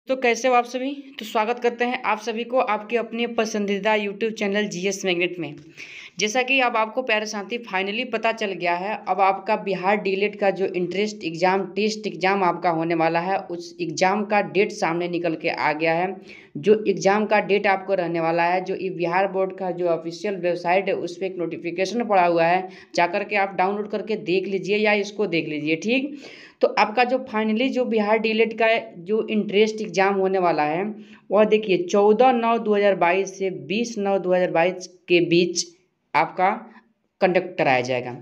तो कैसे हो आप सभी। तो स्वागत करते हैं आप सभी को आपके अपने पसंदीदा यूट्यूब चैनल जीएस मैग्नेट में। जैसा कि अब आपको प्यारे साथी फाइनली पता चल गया है, अब आपका बिहार डीएलएड का जो इंट्रेंस एग्ज़ाम टेस्ट एग्ज़ाम आपका होने वाला है, उस एग्ज़ाम का डेट सामने निकल के आ गया है। जो एग्ज़ाम का डेट आपको रहने वाला है, जो बिहार बोर्ड का जो ऑफिशियल वेबसाइट है उस पर एक नोटिफिकेशन पड़ा हुआ है, जाकर के आप डाउनलोड करके देख लीजिए या इसको देख लीजिए। ठीक, तो आपका जो फाइनली जो बिहार डीएलएड का जो इंट्रेंस एग्ज़ाम होने वाला है वह देखिए 14/9/2022 से 20/9/2022 के बीच आपका कंडक्ट कराया जाएगा।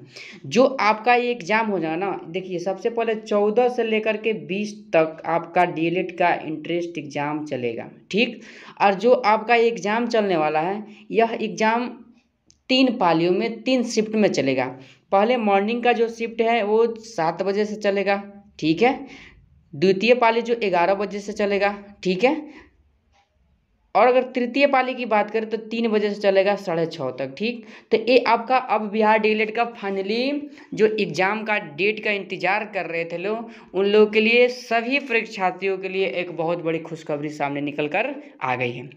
जो आपका ये एग्ज़ाम हो जाएगा ना, देखिए सबसे पहले 14 से लेकर के 20 तक आपका डीएलएड का इंट्रेंस एग्ज़ाम चलेगा। ठीक, और जो आपका एग्ज़ाम चलने वाला है, यह एग्ज़ाम 3 पालियों में 3 शिफ्ट में चलेगा। पहले मॉर्निंग का जो शिफ्ट है वो 7 बजे से चलेगा, ठीक है। द्वितीय पाली जो 11 बजे से चलेगा, ठीक है। और अगर तृतीय पाली की बात करें तो 3 बजे से चलेगा 6:30 तक। ठीक, तो ये आपका अब बिहार डीएलएड का फाइनली जो एग्ज़ाम का डेट का इंतज़ार कर रहे थे लोग, उन लोगों के लिए, सभी परीक्षार्थियों के लिए एक बहुत बड़ी खुशखबरी सामने निकल कर आ गई है।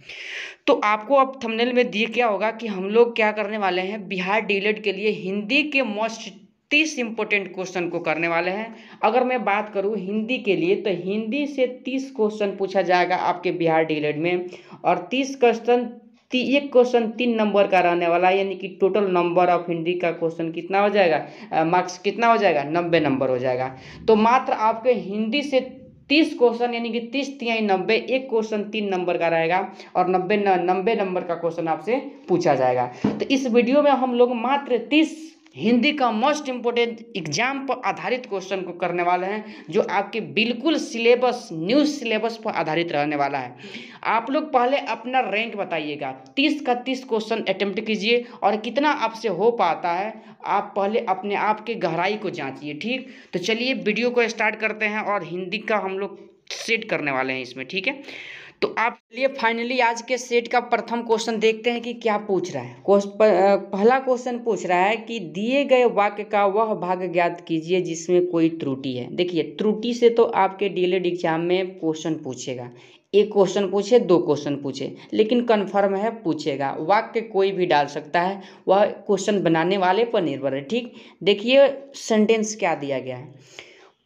तो आपको अब थंबनेल में दिए क्या होगा कि हम लोग क्या करने वाले हैं, बिहार डीएलएड के लिए हिंदी के मोस्ट 30 इंपॉर्टेंट क्वेश्चन को करने वाले हैं। अगर मैं बात करूं हिंदी के लिए तो हिंदी से 30 क्वेश्चन पूछा जाएगा आपके बिहार डीएलएड में, और 30 क्वेश्चन, एक क्वेश्चन 3 नंबर का रहने वाला है, यानी कि टोटल नंबर ऑफ हिंदी का क्वेश्चन कितना हो जाएगा, मार्क्स कितना हो जाएगा, 90 नंबर हो जाएगा। तो मात्र आपके हिंदी से 30 क्वेश्चन यानी कि 30 तिहाई 90, एक क्वेश्चन 3 नंबर का रहेगा और 90 नंबर का क्वेश्चन आपसे पूछा जाएगा। तो इस वीडियो में हम लोग मात्र 30 हिंदी का मोस्ट इम्पोर्टेंट एग्जाम पर आधारित क्वेश्चन को करने वाले हैं, जो आपके बिल्कुल सिलेबस, न्यू सिलेबस पर आधारित रहने वाला है। आप लोग पहले अपना रैंक बताइएगा, 30 का 30 क्वेश्चन अटेम्प्ट कीजिए और कितना आपसे हो पाता है आप पहले अपने आप के गहराई को जांचिए। ठीक, तो चलिए वीडियो को स्टार्ट करते हैं और हिंदी का हम लोग सेट करने वाले हैं इसमें। ठीक है, तो आप चलिए फाइनली आज के सेट का प्रथम क्वेश्चन देखते हैं कि क्या पूछ रहा है। पहला क्वेश्चन पूछ रहा है कि दिए गए वाक्य का वह भाग ज्ञात कीजिए जिसमें कोई त्रुटि है। देखिए त्रुटि से तो आपके डीएलएड एग्जाम में क्वेश्चन पूछेगा, एक क्वेश्चन पूछे, 2 क्वेश्चन पूछे, लेकिन कन्फर्म है पूछेगा। वाक्य कोई भी डाल सकता है, वह क्वेश्चन बनाने वाले पर निर्भर है। ठीक, देखिए सेंटेंस क्या दिया गया है,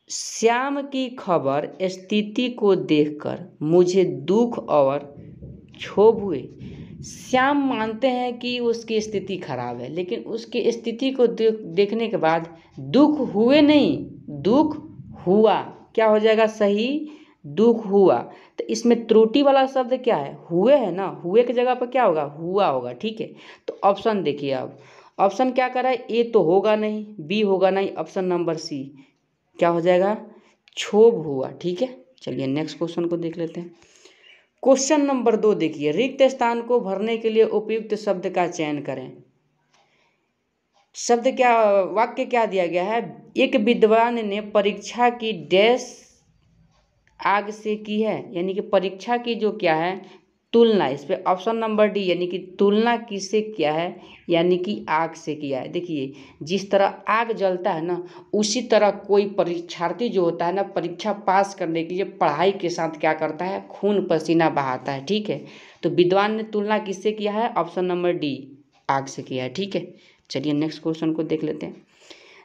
श्याम की खबर स्थिति को देखकर मुझे दुख और क्षोभ हुए। श्याम मानते हैं कि उसकी स्थिति खराब है, लेकिन उसकी स्थिति को देखने के बाद दुख हुए नहीं, दुख हुआ। क्या हो जाएगा सही, दुख हुआ। तो इसमें त्रुटि वाला शब्द क्या है, हुए है ना, हुए की जगह पर क्या होगा, हुआ होगा। ठीक है, तो ऑप्शन देखिए, अब ऑप्शन क्या कर रहा है, ए तो होगा नहीं, बी होगा नहीं, ऑप्शन नंबर सी क्या हो जाएगा, क्षोभ हुआ। ठीक है, चलिए नेक्स्ट क्वेश्चन को देख लेते हैं। क्वेश्चन नंबर 2 देखिए, रिक्त स्थान को भरने के लिए उपयुक्त शब्द का चयन करें। शब्द क्या, वाक्य क्या दिया गया है, एक विद्वान ने परीक्षा की डैश आग से की है, यानी कि परीक्षा की जो क्या है तुलना, इस पे ऑप्शन नंबर डी, यानी कि तुलना किससे किया है, यानी कि आग से किया है। देखिए जिस तरह आग जलता है ना, उसी तरह कोई परीक्षार्थी जो होता है ना, परीक्षा पास करने के लिए पढ़ाई के साथ क्या करता है, खून पसीना बहाता है। ठीक है, तो विद्वान ने तुलना किससे किया है, ऑप्शन नंबर डी, आग से किया है। ठीक है, चलिए नेक्स्ट क्वेश्चन को देख लेते हैं।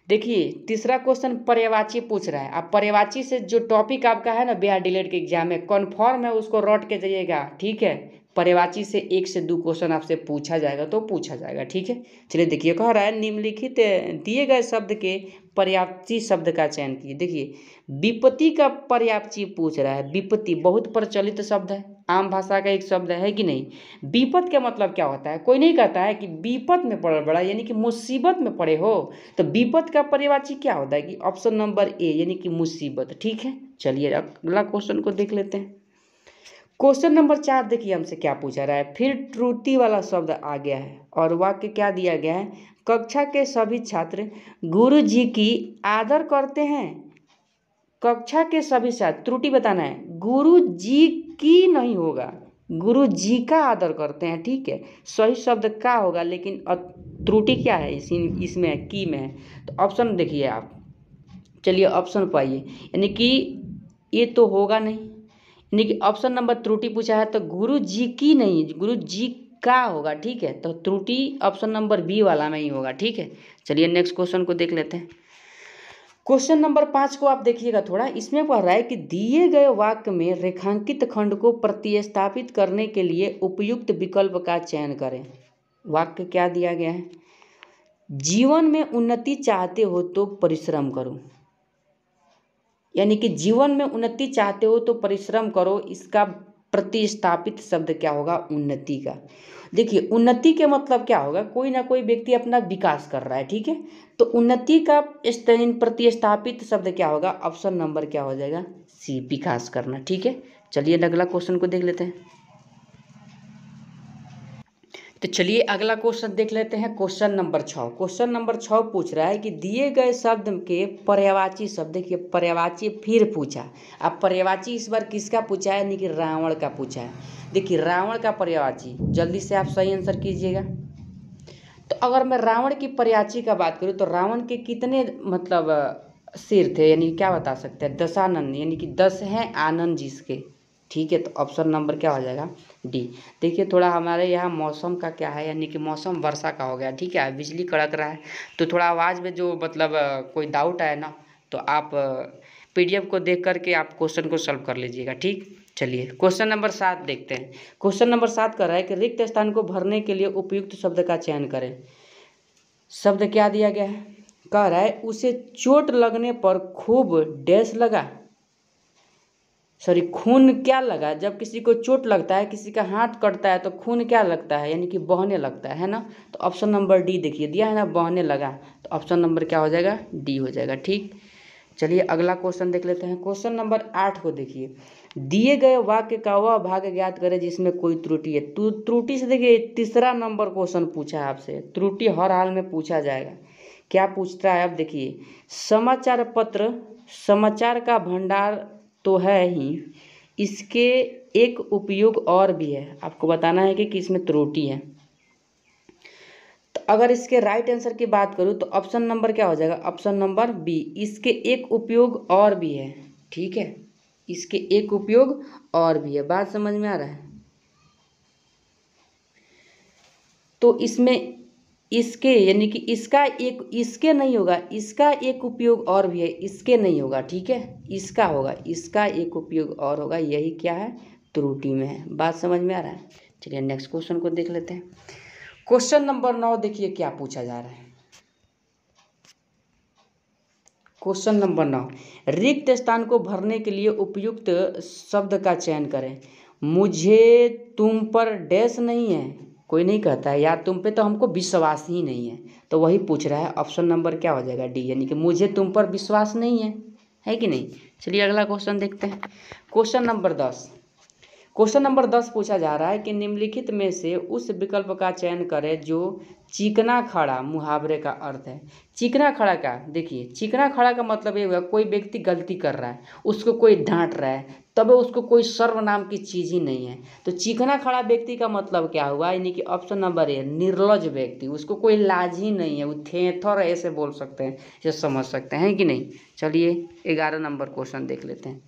देखिए तीसरा क्वेश्चन पर्यायवाची पूछ रहा है। अब पर्यायवाची से जो टॉपिक आपका है ना बिहार डीएलएड के एग्जाम में कन्फर्म है, उसको रट के जाइएगा। ठीक है, पर्यायवाची से 1 से 2 क्वेश्चन आपसे पूछा जाएगा तो पूछा जाएगा। ठीक है, चलिए देखिए कह रहा है निम्नलिखित दिए गए शब्द के पर्यायवाची शब्द का चयन कीजिए। देखिए विपत्ति का पर्यायवाची पूछ रहा है। विपत्ति बहुत प्रचलित शब्द है, आम भाषा का एक शब्द है कि नहीं। विपत का मतलब क्या होता है, कोई नहीं कहता है कि विपत में पड़ बड़ा, यानी कि मुसीबत में पड़े हो। तो विपत का पर्यायवाची क्या होता है कि ऑप्शन नंबर ए, यानी कि मुसीबत। ठीक है, चलिए अगला क्वेश्चन को देख लेते हैं। क्वेश्चन नंबर 4 देखिए हमसे क्या पूछा रहा है, फिर त्रुटि वाला शब्द आ गया है और वाक्य क्या दिया गया है, कक्षा के सभी छात्र गुरु जी की आदर करते हैं। कक्षा के सभी छात्र, त्रुटि बताना है, गुरु जी की नहीं होगा, गुरु जी का आदर करते हैं। ठीक है, सही शब्द का होगा, लेकिन त्रुटि क्या है इसमें की में है। तो ऑप्शन देखिए आप, चलिए ऑप्शन पाइए, यानी कि ये तो होगा नहीं, यानी कि ऑप्शन नंबर त्रुटि पूछा है तो गुरु जी की नहीं, गुरु जी का होगा, ठीक है। तो त्रुटि ऑप्शन नंबर बी वाला में ही होगा, ठीक है। चलिए नेक्स्ट क्वेश्चन को देख लेते हैं। क्वेश्चन नंबर 5 को आप देखिएगा थोड़ा, इसमें पढ़ रहा है कि दिए गए वाक्य में रेखांकित खंड को प्रतिस्थापित करने के लिए उपयुक्त विकल्प का चयन करें। वाक्य क्या दिया गया है, जीवन में उन्नति चाहते हो तो परिश्रम करो, यानी कि जीवन में उन्नति चाहते हो तो परिश्रम करो, इसका प्रतिस्थापित शब्द क्या होगा, उन्नति का। देखिए उन्नति के मतलब क्या होगा, कोई ना कोई व्यक्ति अपना विकास कर रहा है, ठीक है। तो उन्नति का प्रतिस्थापित शब्द क्या होगा, ऑप्शन नंबर क्या हो जाएगा, सी, विकास करना, ठीक है। चलिए अगला क्वेश्चन को देख लेते हैं। तो चलिए अगला क्वेश्चन देख लेते हैं, क्वेश्चन नंबर 6। क्वेश्चन नंबर 6 पूछ रहा है कि दिए गए शब्द के पर्यायवाची शब्द, देखिए पर्यायवाची फिर पूछा। अब पर्यायवाची इस बार किसका पूछा है, यानी कि रावण का पूछा है। देखिए रावण का पर्यायवाची, जल्दी से आप सही आंसर कीजिएगा। तो अगर मैं रावण की पर्यायवाची का बात करूँ तो रावण के कितने मतलब सिर थे, यानी क्या बता सकते हैं, दशानन, यानी कि 10 हैं आनंद जिसके, ठीक है। तो ऑप्शन नंबर क्या हो जाएगा, डी। देखिए थोड़ा हमारे यहाँ मौसम का क्या है, यानी कि मौसम वर्षा का हो गया, ठीक है। बिजली कड़क रहा है तो थोड़ा आवाज़ में जो मतलब कोई डाउट आए ना, तो आप PDF को देख करके आप क्वेश्चन को सॉल्व कर लीजिएगा, ठीक। चलिए क्वेश्चन नंबर 7 देखते हैं। क्वेश्चन नंबर 7 कर रहा है कि रिक्त स्थान को भरने के लिए उपयुक्त शब्द का चयन करें। शब्द क्या दिया गया है, कह रहा है उसे चोट लगने पर खूब डैश लगा, सॉरी खून क्या लगा, जब किसी को चोट लगता है, किसी का हाथ कटता है तो खून क्या लगता है, यानी कि बहने लगता है ना। तो ऑप्शन नंबर डी देखिए दिया है ना, बहने लगा। तो ऑप्शन नंबर क्या हो जाएगा, डी हो जाएगा, ठीक। चलिए अगला क्वेश्चन देख लेते हैं। क्वेश्चन नंबर 8 को देखिए, दिए गए वाक्य का वह भाग ज्ञात करें जिसमें कोई त्रुटि है। त्रुटि से देखिए तीसरा नंबर क्वेश्चन पूछा है आपसे, त्रुटि हर हाल में पूछा जाएगा। क्या पूछता है, अब देखिए समाचार पत्र समाचार का भंडार तो है ही, इसके एक उपयोग और भी है, आपको बताना है कि इसमें त्रुटि है। तो अगर इसके राइट आंसर की बात करूँ तो ऑप्शन नंबर क्या हो जाएगा, ऑप्शन नंबर बी, इसके एक उपयोग और भी है, ठीक है। इसके एक उपयोग और भी है, बात समझ में आ रहा है। तो इसमें इसके यानी कि इसका एक, इसके नहीं होगा, इसका एक उपयोग और भी है, इसके नहीं होगा, ठीक है। इसका होगा, इसका एक उपयोग और होगा, यही क्या है, त्रुटि में है। बात समझ में आ रहा है। चलिए नेक्स्ट क्वेश्चन को देख लेते हैं। क्वेश्चन नंबर 9 देखिए क्या पूछा जा रहा है। क्वेश्चन नंबर 9, रिक्त स्थान को भरने के लिए उपयुक्त शब्द का चयन करें। मुझे तुम पर डैश नहीं है, कोई नहीं कहता है यार तुम पे तो हमको विश्वास ही नहीं है, तो वही पूछ रहा है। ऑप्शन नंबर क्या हो जाएगा, डी, यानी कि मुझे तुम पर विश्वास नहीं है कि नहीं। चलिए अगला क्वेश्चन देखते हैं। क्वेश्चन नंबर 10, क्वेश्चन नंबर 10 पूछा जा रहा है कि निम्नलिखित में से उस विकल्प का चयन करें जो चिकना खड़ा मुहावरे का अर्थ है। चिकना खड़ा का, देखिए चिकना खड़ा का मतलब ये हुआ कोई व्यक्ति गलती कर रहा है, उसको कोई डांट रहा है, तब उसको कोई सर्वनाम की चीज़ ही नहीं है। तो चिकना खड़ा व्यक्ति का मतलब क्या हुआ, यानी कि ऑप्शन नंबर ए, निर्लज व्यक्ति, उसको कोई लाज ही नहीं है, वो थेथर ऐसे बोल सकते हैं, ये समझ सकते हैं कि नहीं। चलिए 11 नंबर क्वेश्चन देख लेते हैं।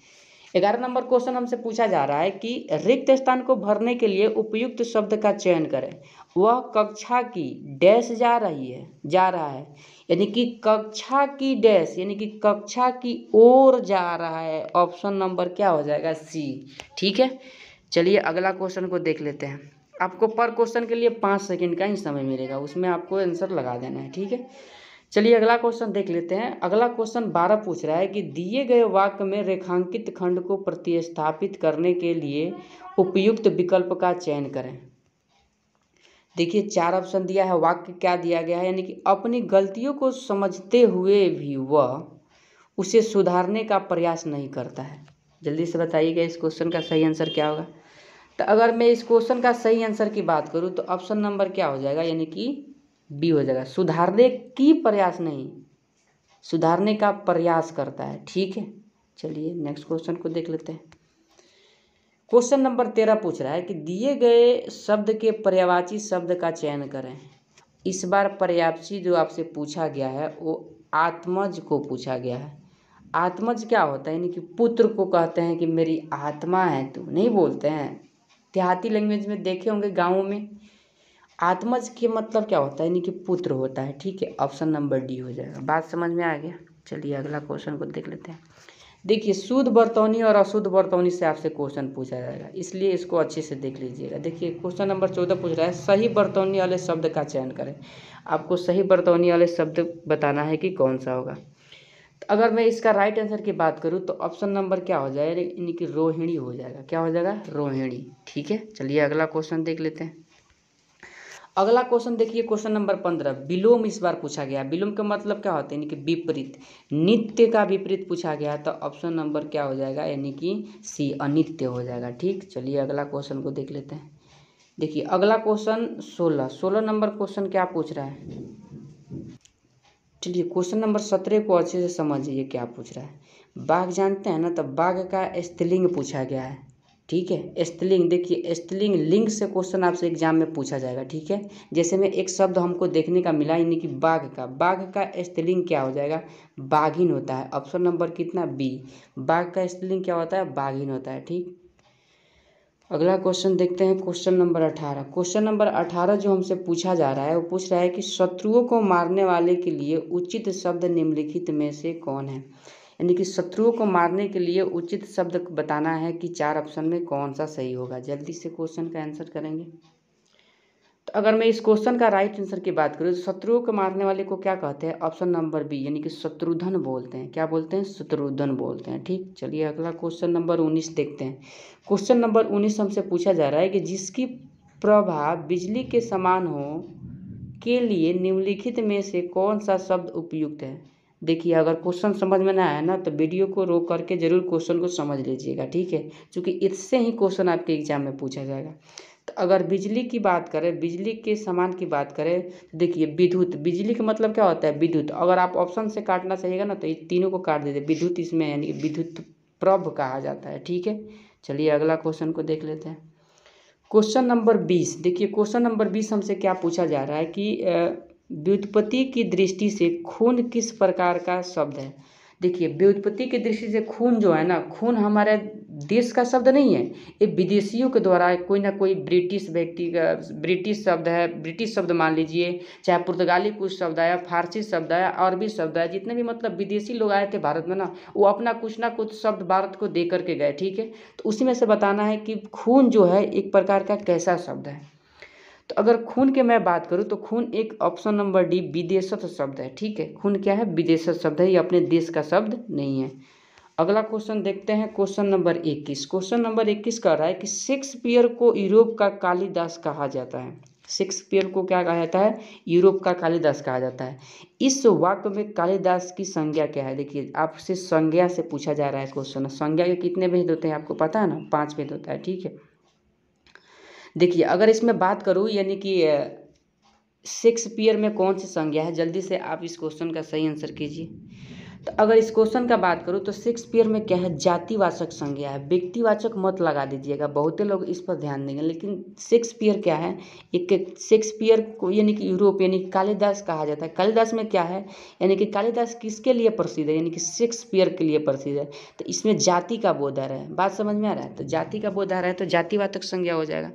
11 नंबर क्वेश्चन हमसे पूछा जा रहा है कि रिक्त स्थान को भरने के लिए उपयुक्त शब्द का चयन करें। वह कक्षा की डैश जा रहा है, यानी कि कक्षा की डैश, यानी कि कक्षा की ओर जा रहा है। ऑप्शन नंबर क्या हो जाएगा, सी, ठीक है। चलिए अगला क्वेश्चन को देख लेते हैं। आपको पर क्वेश्चन के लिए 5 सेकंड का ही समय मिलेगा, उसमें आपको आंसर लगा देना है, ठीक है। चलिए अगला क्वेश्चन देख लेते हैं। अगला क्वेश्चन 12 पूछ रहा है कि दिए गए वाक्य में रेखांकित खंड को प्रतिस्थापित करने के लिए उपयुक्त विकल्प का चयन करें। देखिए 4 ऑप्शन दिया है, वाक्य क्या दिया गया है, यानी कि अपनी गलतियों को समझते हुए भी वह उसे सुधारने का प्रयास नहीं करता है। जल्दी से बताइएगा इस क्वेश्चन का सही आंसर क्या होगा। तो अगर मैं इस क्वेश्चन का सही आंसर की बात करूँ तो ऑप्शन नंबर क्या हो जाएगा, यानी कि बी हो जाएगा, सुधारने की प्रयास नहीं, सुधारने का प्रयास करता है, ठीक है। चलिए नेक्स्ट क्वेश्चन को देख लेते हैं। क्वेश्चन नंबर 13 पूछ रहा है कि दिए गए शब्द के पर्यायवाची शब्द का चयन करें। इस बार पर्यायवाची जो आपसे पूछा गया है वो आत्मज को पूछा गया है। आत्मज क्या होता है, यानी कि पुत्र को कहते हैं कि मेरी आत्मा है तू, नहीं बोलते हैं। देहाती लैंग्वेज में देखे होंगे गाँवों में। आत्मज के मतलब क्या होता है, यानी कि पुत्र होता है। ठीक है, ऑप्शन नंबर डी हो जाएगा। बात समझ में आ गया। चलिए अगला क्वेश्चन को देख लेते हैं। देखिए, शुद्ध बर्तौनी और अशुद्ध बर्तौनी से आपसे क्वेश्चन पूछा जाएगा, इसलिए इसको अच्छे से देख लीजिएगा। देखिए क्वेश्चन नंबर 14 पूछ रहा है, सही बर्तौनी वाले शब्द का चयन करें। आपको सही बर्तौनी वाले शब्द बताना है कि कौन सा होगा। तो अगर मैं इसका राइट आंसर की बात करूँ तो ऑप्शन नंबर क्या हो जाएगा, यानी कि रोहिणी हो जाएगा। क्या हो जाएगा, रोहिणी। ठीक है, चलिए अगला क्वेश्चन देख लेते हैं। अगला क्वेश्चन देखिए, क्वेश्चन नंबर 15 विलोम इस बार पूछा गया। विलोम का मतलब क्या होता है, यानी कि विपरीत। नित्य का विपरीत पूछा गया, तो ऑप्शन नंबर क्या हो जाएगा, यानी कि सी अनित्य हो जाएगा। ठीक, चलिए अगला क्वेश्चन को देख लेते हैं। देखिए अगला क्वेश्चन 16 नंबर क्वेश्चन क्या पूछ रहा है। चलिए क्वेश्चन नंबर 17 को अच्छे से समझिए क्या पूछ रहा है। बाघ जानते हैं ना, तो बाघ का स्त्रीलिंग पूछा गया है। ठीक है, स्त्रीलिंग। देखिए स्त्रीलिंग लिंग से क्वेश्चन आपसे एग्जाम में पूछा जाएगा। ठीक है, जैसे में एक शब्द हमको देखने का मिला, यानी कि बाघ का स्त्रीलिंग क्या हो जाएगा, बाघिन होता है। ऑप्शन नंबर कितना, बी। बाघ का स्त्रीलिंग क्या होता है, बाघिन होता है। ठीक, अगला क्वेश्चन देखते हैं, क्वेश्चन नंबर 18। क्वेश्चन नंबर 18 जो हमसे पूछा जा रहा है, वो पूछ रहा है कि शत्रुओं को मारने वाले के लिए उचित शब्द निम्नलिखित में से कौन है। यानी कि शत्रुओं को मारने के लिए उचित शब्द बताना है कि 4 ऑप्शन में कौन सा सही होगा। जल्दी से क्वेश्चन का आंसर करेंगे। तो अगर मैं इस क्वेश्चन का राइट आंसर की बात करूँ तो शत्रुओं को मारने वाले को क्या कहते हैं, ऑप्शन नंबर बी, यानी कि शत्रुघ्न बोलते हैं। क्या बोलते हैं, शत्रुघ्न बोलते हैं। ठीक, चलिए अगला क्वेश्चन नंबर 19 देखते हैं। क्वेश्चन नंबर 19 हमसे पूछा जा रहा है कि जिसकी प्रभा बिजली के समान हो के लिए निम्नलिखित में से कौन सा शब्द उपयुक्त है। देखिए अगर क्वेश्चन समझ में ना आया ना, तो वीडियो को रोक करके जरूर क्वेश्चन को समझ लीजिएगा। ठीक है, क्योंकि इससे ही क्वेश्चन आपके एग्जाम में पूछा जाएगा। तो अगर बिजली की बात करें, बिजली के समान की बात करें, तो देखिए विद्युत। बिजली का मतलब क्या होता है, विद्युत। अगर आप ऑप्शन से काटना चाहिएगा ना, तो ये तीनों को काट दीजिए, विद्युत इसमें, यानी कि विद्युत प्रभ कहा जाता है। ठीक है, चलिए अगला क्वेश्चन को देख लेते हैं। Question number 20। देखिए क्वेश्चन नंबर 20 हमसे क्या पूछा जा रहा है कि व्युत्पत्ति की दृष्टि से खून किस प्रकार का शब्द है। देखिए व्युत्पत्ति की दृष्टि से खून जो है ना, खून हमारे देश का शब्द नहीं है, ये विदेशियों के द्वारा कोई ना कोई ब्रिटिश व्यक्ति का ब्रिटिश शब्द है। ब्रिटिश शब्द मान लीजिए, चाहे पुर्तगाली कुछ शब्द आया, फारसी शब्द आया, अरबी शब्द आया, जितने भी मतलब विदेशी लोग आए थे भारत में ना, वो अपना कुछ ना कुछ शब्द भारत को दे करके गए। ठीक है, तो उसी में से बताना है कि खून जो है एक प्रकार का कैसा शब्द है। तो अगर खून के मैं बात करूं तो खून एक ऑप्शन नंबर डी विदेशस्थ शब्द है। ठीक है, खून क्या है, विदेशस्थ शब्द है, ये अपने देश का शब्द नहीं है। अगला क्वेश्चन देखते हैं, क्वेश्चन नंबर 21। क्वेश्चन नंबर 21 कह रहा है कि शेक्सपियर को यूरोप का कालिदास कहा जाता है। शेक्सपियर को क्या कहा जाता है, यूरोप का कालिदास कहा जाता है। इस वाक्य में कालिदास की संज्ञा क्या है। देखिए आपसे संज्ञा से पूछा जा रहा है क्वेश्चन। संज्ञा के कितने भेद होते हैं आपको पता है ना, 5 भेद होता है। ठीक है, देखिए अगर इसमें बात करूँ, यानी कि शेक्सपियर में कौन सी संज्ञा है, जल्दी से आप इस क्वेश्चन का सही आंसर कीजिए। तो अगर इस क्वेश्चन का बात करूँ तो शेक्सपियर में क्या है, जातिवाचक संज्ञा है। व्यक्तिवाचक मत लगा दीजिएगा, बहुते लोग इस पर ध्यान देंगे, लेकिन शेक्सपियर क्या है, एक शेक्सपियर को यानी कि यूरोप यानी कि कालिदास कहा जाता है। कालिदास में क्या है, यानी कि कालिदास किसके लिए प्रसिद्ध है, यानी कि शेक्सपियर के लिए प्रसिद्ध है। तो इसमें जाति का बोध आ रहा है, बात समझ में आ रहा है, तो जाति का बोध आ रहा है तो जातिवाचक संज्ञा हो जाएगा।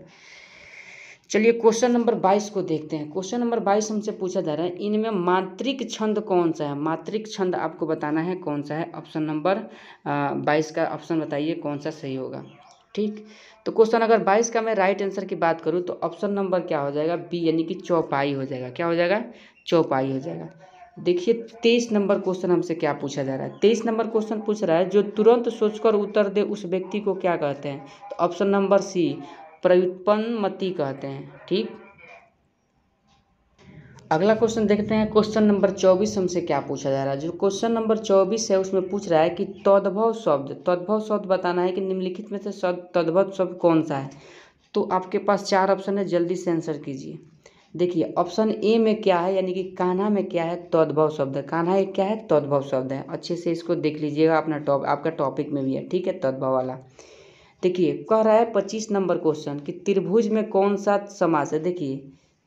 चलिए क्वेश्चन नंबर 22 को देखते हैं। क्वेश्चन नंबर 22 हमसे पूछा जा रहा है, इनमें मात्रिक छंद कौन सा है। मात्रिक छंद आपको बताना है कौन सा है। ऑप्शन नंबर 22 का ऑप्शन बताइए कौन सा सही होगा। ठीक, तो क्वेश्चन अगर 22 का मैं राइट आंसर की बात करूँ तो ऑप्शन नंबर क्या हो जाएगा, बी, यानी कि चौपाई हो जाएगा। क्या हो जाएगा, चौपाई हो जाएगा। देखिए 23 नंबर क्वेश्चन हमसे क्या पूछा जा रहा है। 23 नंबर क्वेश्चन पूछ रहा है, जो तुरंत सोचकर उत्तर दे उस व्यक्ति को क्या कहते हैं। तो ऑप्शन नंबर सी, प्रयुत्पन्नमति कहते हैं। ठीक, अगला क्वेश्चन देखते हैं। क्वेश्चन नंबर 24 हमसे क्या पूछा जा रहा है। जो क्वेश्चन नंबर 24 है उसमें पूछ रहा है कि तद्भव शब्द बताना है कि निम्नलिखित में से तद्भव शब्द कौन सा है। तो आपके पास 4 ऑप्शन है, जल्दी से आंसर कीजिए। देखिए ऑप्शन ए में क्या है, यानी कि कान्हा में क्या है, तद्भव शब्द है। कान्हा एक क्या है, तद्भव शब्द है। अच्छे से इसको देख लीजिएगा, आपका टॉपिक में भी है। ठीक है, तद्भव वाला। देखिए कह रहा है 25 नंबर क्वेश्चन कि त्रिभुज में कौन सा समास है। देखिए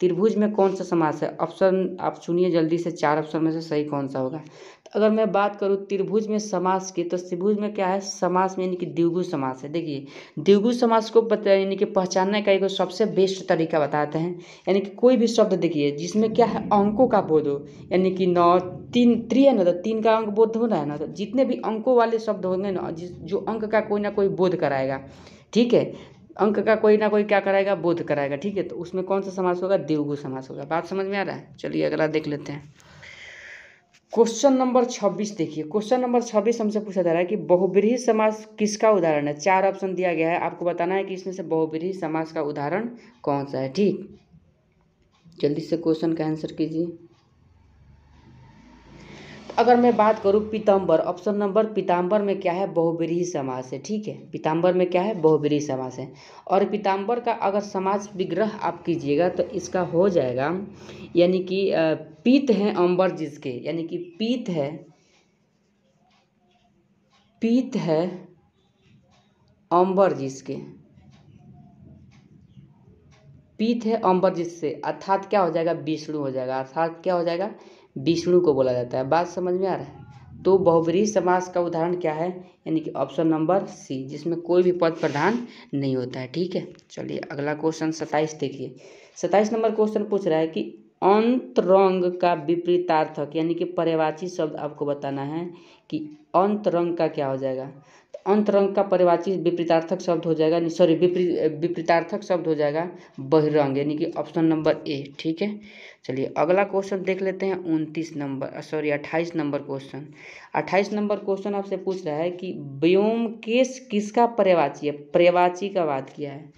त्रिभुज में कौन सा समास है? ऑप्शन आप चुनिए जल्दी से, 4 ऑप्शन में से सही कौन सा होगा। तो अगर मैं बात करूँ त्रिभुज में समास की, तो त्रिभुज में क्या है? समास में यानी कि द्विगु समास है। देखिए द्विगु समास को यानी कि पहचानने का एक सबसे बेस्ट तरीका बताते हैं। यानी कि कोई भी शब्द देखिए जिसमें क्या है, अंकों का बोध हो, यानी कि 9 3 3 है ना, तो 3 का अंक बोध हो रहा है ना, तो जितने भी अंकों वाले शब्द होंगे ना, जो अंक का कोई ना कोई बोध कराएगा, ठीक है, अंक का कोई ना कोई क्या कराएगा? बोध कराएगा, ठीक है। तो उसमें कौन सा समास होगा? द्विगु समास होगा। बात समझ में आ रहा है? चलिए अगला देख लेते हैं। क्वेश्चन नंबर 26 देखिए, क्वेश्चन नंबर 26 हमसे पूछा जा रहा है कि बहुब्रीहि समास किसका उदाहरण है? 4 ऑप्शन दिया गया है, आपको बताना है कि इसमें से बहुब्रीहि समास का उदाहरण कौन सा है। ठीक, जल्दी से क्वेश्चन का आंसर कीजिए। अगर मैं बात करूं पीताम्बर, ऑप्शन नंबर पीताम्बर में क्या है? बहुब्रीहि समास है, ठीक है। पीताम्बर में क्या है? बहुब्रीहि समास है। और पीताम्बर का अगर समास विग्रह आप कीजिएगा तो इसका हो जाएगा, यानी कि पीत है अंबर जिसके, यानी कि पीत है अंबर जिसके, पीत है अंबर जिससे, अर्थात क्या हो जाएगा? विष्णु हो जाएगा। अर्थात क्या हो जाएगा? विष्णु को बोला जाता है। बात समझ में आ रहा है? तो बहुब्रीहि समास का उदाहरण क्या है? यानी कि ऑप्शन नंबर सी, जिसमें कोई भी पद प्रधान नहीं होता है, ठीक है। चलिए अगला क्वेश्चन 27 देखिए। 27 नंबर क्वेश्चन पूछ रहा है कि अंतरंग का विपरीतार्थक, यानी कि पर्यायवाची शब्द आपको बताना है कि अंतरंग का क्या हो जाएगा। अंतरंग का पर्यायवाची विपरीतार्थक शब्द हो जाएगा, सॉरी विपरीतार्थक शब्द हो जाएगा बहिरंग, यानी कि ऑप्शन नंबर ए, ठीक है। चलिए अगला क्वेश्चन देख लेते हैं। 28 नंबर क्वेश्चन। 28 नंबर क्वेश्चन आपसे पूछ रहा है कि व्योमकेश किसका पर्यायवाची है? पर्यायवाची का बात किया है,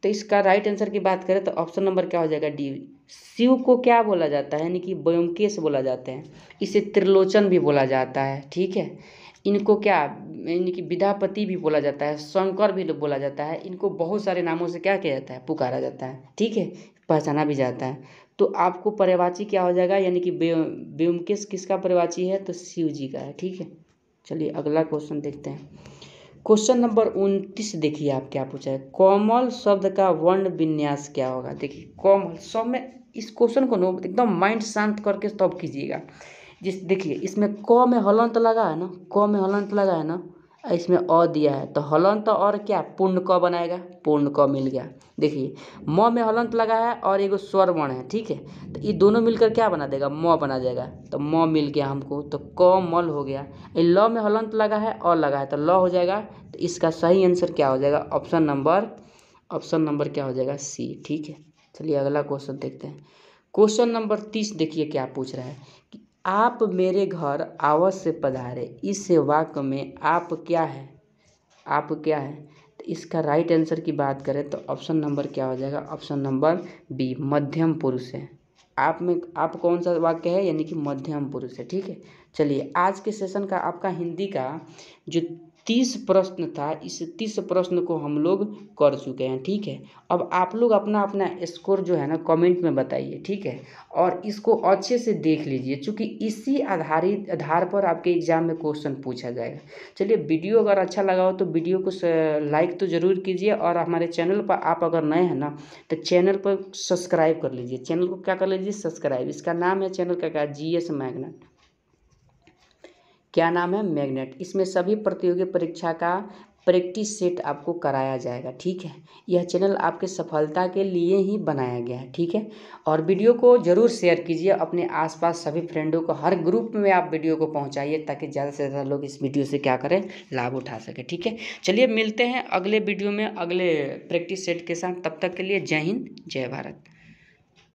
तो इसका राइट आंसर की बात करें तो ऑप्शन नंबर क्या हो जाएगा? डी। शिव को क्या बोला जाता है? यानी कि व्योमकेश बोला जाते हैं। इसे त्रिलोचन भी बोला जाता है, ठीक है। इनको क्या, यानी कि विद्यापति भी बोला जाता है, शंकर भी बोला जाता है। इनको बहुत सारे नामों से क्या किया जाता है? पुकारा जाता है, ठीक है, पहचाना भी जाता है। तो आपको पर्यायवाची क्या हो जाएगा? यानी कि व्योमकेश किसका पर्यायवाची है? तो शिव जी का है, ठीक है। चलिए अगला क्वेश्चन देखते हैं। क्वेश्चन नंबर 29 देखिए, आप क्या पूछा है? कोमल शब्द का वर्ण विन्यास क्या होगा? देखिए कोमल शब्द में, इस क्वेश्चन को नो एकदम माइंड शांत करके तब कीजिएगा। देखिए इसमें क में हलंत लगा है ना, क में हलंत लगा है ना, इसमें अ दिया है, तो हलंत और क्या पूर्ण क बनाएगा? पूर्ण क मिल गया। देखिए म में हलंत लगा है और एगो स्वर वर्ण है, ठीक है, तो ये दोनों मिलकर क्या बना देगा? म बना जाएगा। तो म मिल गया हमको, तो कमल हो गया। ल में हलंत लगा है और लगा है, तो ल हो जाएगा। तो इसका सही आंसर क्या हो जाएगा? ऑप्शन नंबर क्या हो जाएगा? सी, ठीक है। चलिए अगला क्वेश्चन देखते हैं। क्वेश्चन नंबर 30 देखिए क्या पूछ रहा है कि आप मेरे घर अवश्य पधारे, इस वाक्य में आप क्या है? आप क्या है? तो इसका राइट आंसर की बात करें तो ऑप्शन नंबर क्या हो जाएगा? ऑप्शन नंबर बी, मध्यम पुरुष है। आप कौन सा वाक्य है? यानी कि मध्यम पुरुष है, ठीक है। चलिए आज के सेशन का आपका हिंदी का जो 30 प्रश्न था, इस 30 प्रश्न को हम लोग कर चुके हैं, ठीक है। अब आप लोग अपना अपना स्कोर जो है ना कमेंट में बताइए, ठीक है, और इसको अच्छे से देख लीजिए, क्योंकि इसी आधार पर आपके एग्जाम में क्वेश्चन पूछा जाएगा। चलिए वीडियो अगर अच्छा लगा हो तो वीडियो को लाइक तो ज़रूर कीजिए, और हमारे चैनल पर आप अगर नए हैं ना तो चैनल पर सब्सक्राइब कर लीजिए। चैनल को क्या कर लीजिए? सब्सक्राइब। इसका नाम है चैनल का क्या? GS magnet. क्या नाम है? मैग्नेट। इसमें सभी प्रतियोगी परीक्षा का प्रैक्टिस सेट आपको कराया जाएगा, ठीक है। यह चैनल आपके सफलता के लिए ही बनाया गया है, ठीक है। और वीडियो को ज़रूर शेयर कीजिए अपने आसपास सभी फ्रेंडों को, हर ग्रुप में आप वीडियो को पहुंचाइए, ताकि ज़्यादा से ज़्यादा लोग इस वीडियो से क्या करें? लाभ उठा सके, ठीक है। चलिए मिलते हैं अगले वीडियो में अगले प्रैक्टिस सेट के साथ। तब तक के लिए जय हिंद, जय भारत।